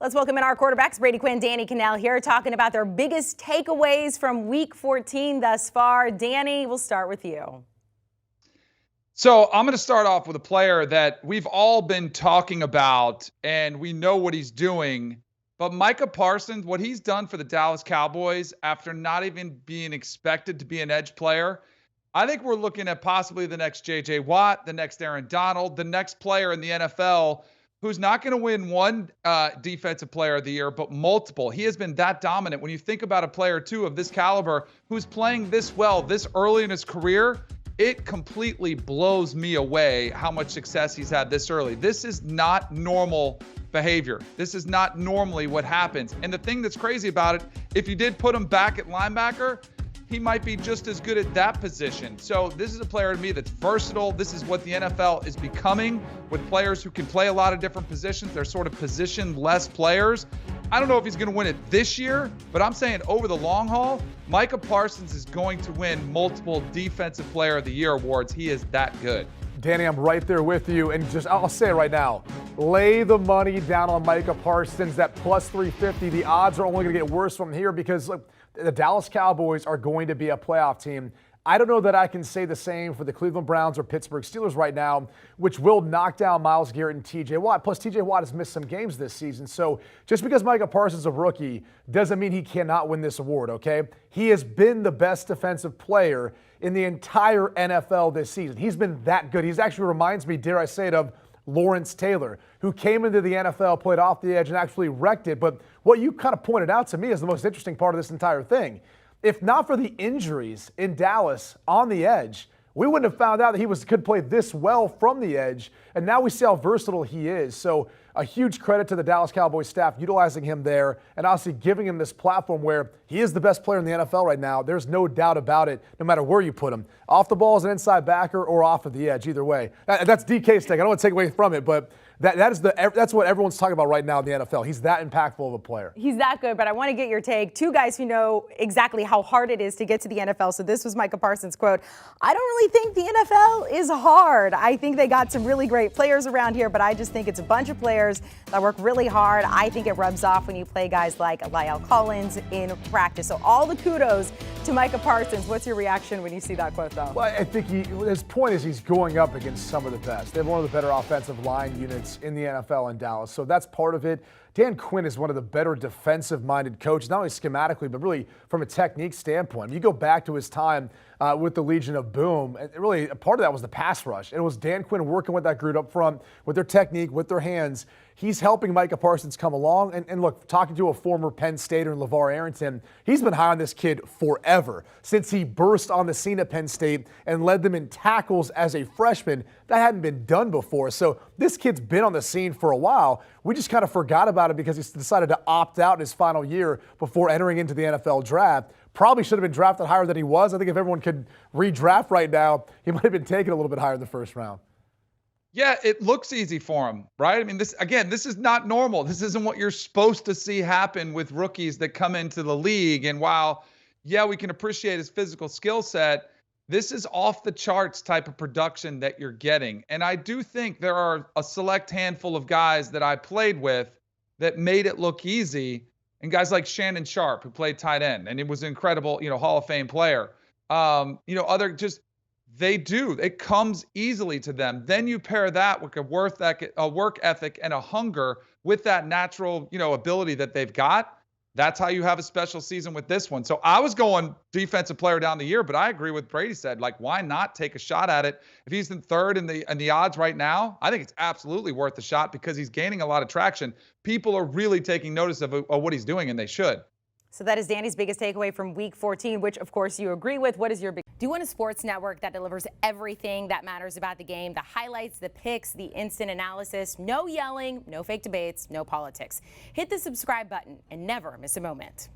Let's welcome in our quarterbacks, Brady, Quinn, Danny, Kanell here, talking about their biggest takeaways from Week 14 thus far. Danny, we'll start with you. So I'm going to start off with a player that we've all been talking about, and we know what he's doing. But Micah Parsons, what he's done for the Dallas Cowboys after not even being expected to be an edge player, I think we're looking at possibly the next J.J. Watt, the next Aaron Donald, the next player in the NFL who's not going to win one defensive player of the year, but multiple. He has been that dominant. When you think about a player, too, of this caliber who's playing this well this early in his career, it completely blows me away how much success he's had this early. This is not normal behavior. This is not normally what happens. And the thing that's crazy about it, if you did put him back at linebacker, he might be just as good at that position. So this is a player to me that's versatile. This is what the NFL is becoming with players who can play a lot of different positions. They're sort of position-less players. I don't know if he's going to win it this year, but I'm saying over the long haul, Micah Parsons is going to win multiple Defensive Player of the Year awards. He is that good. Danny, I'm right there with you. And I'll say it right now, lay the money down on Micah Parsons, that plus 350. The odds are only going to get worse from here because look, the Dallas Cowboys are going to be a playoff team. I don't know that I can say the same for the Cleveland Browns or Pittsburgh Steelers right now, which will knock down Myles Garrett and T.J. Watt. Plus, T.J. Watt has missed some games this season. So just because Micah Parsons is a rookie doesn't mean he cannot win this award, okay? He has been the best defensive player in the entire NFL this season. He's been that good. He actually reminds me, dare I say it, of Lawrence Taylor, who came into the NFL, played off the edge, and actually wrecked it. But what you kind of pointed out to me is the most interesting part of this entire thing. If not for the injuries in Dallas on the edge, we wouldn't have found out that he could play this well from the edge. And now we see how versatile he is. So a huge credit to the Dallas Cowboys staff utilizing him there and obviously giving him this platform where he is the best player in the NFL right now. There's no doubt about it, no matter where you put him. Off the ball as an inside backer or off of the edge, either way. That's DK's take. I don't want to take away from it, but that's what everyone's talking about right now in the NFL. He's that impactful of a player. He's that good, but I want to get your take. Two guys who know exactly how hard it is to get to the NFL. So this was Micah Parsons' quote. I don't really think the NFL is hard. I think they got some really great players around here, but I just think it's a bunch of players that work really hard. I think it rubs off when you play guys like Lyle Collins in practice. So all the kudos to Micah Parsons. What's your reaction when you see that quote, though? Well, I think his point is he's going up against some of the best. They have one of the better offensive line units in the NFL in Dallas. So that's part of it. Dan Quinn is one of the better defensive-minded coaches, not only schematically, but really from a technique standpoint. You go back to his time with the Legion of Boom, and really a part of that was the pass rush. And it was Dan Quinn working with that group up front, with their technique, with their hands. He's helping Micah Parsons come along. And look, talking to a former Penn Stater and LeVar Arrington, he's been high on this kid forever, since he burst on the scene at Penn State and led them in tackles as a freshman. That hadn't been done before. So this kid's been on the scene for a while. We just kind of forgot about it because he decided to opt out in his final year before entering into the NFL draft. Probably should have been drafted higher than he was. I think if everyone could redraft right now, he might have been taken a little bit higher in the first round. Yeah, it looks easy for him, right? I mean, this is not normal. This isn't what you're supposed to see happen with rookies that come into the league. And while, yeah, we can appreciate his physical skill set, this is off the charts type of production that you're getting. And I do think there are a select handful of guys that I played with that made it look easy. And guys like Shannon Sharp, who played tight end, and it was an incredible, Hall of Fame player. It comes easily to them. Then you pair that with a work ethic and a hunger with that natural, ability that they've got. That's how you have a special season with this one. So I was going defensive player down the year, but I agree with Brady said, why not take a shot at it? If he's in third in the odds right now, I think it's absolutely worth the shot because he's gaining a lot of traction. People are really taking notice of what he's doing, and they should. So that is Danny's biggest takeaway from Week 14, which, of course, you agree with. What is your big? Do you want a sports network that delivers everything that matters about the game? The highlights, the picks, the instant analysis. No yelling, no fake debates, no politics. Hit the subscribe button and never miss a moment.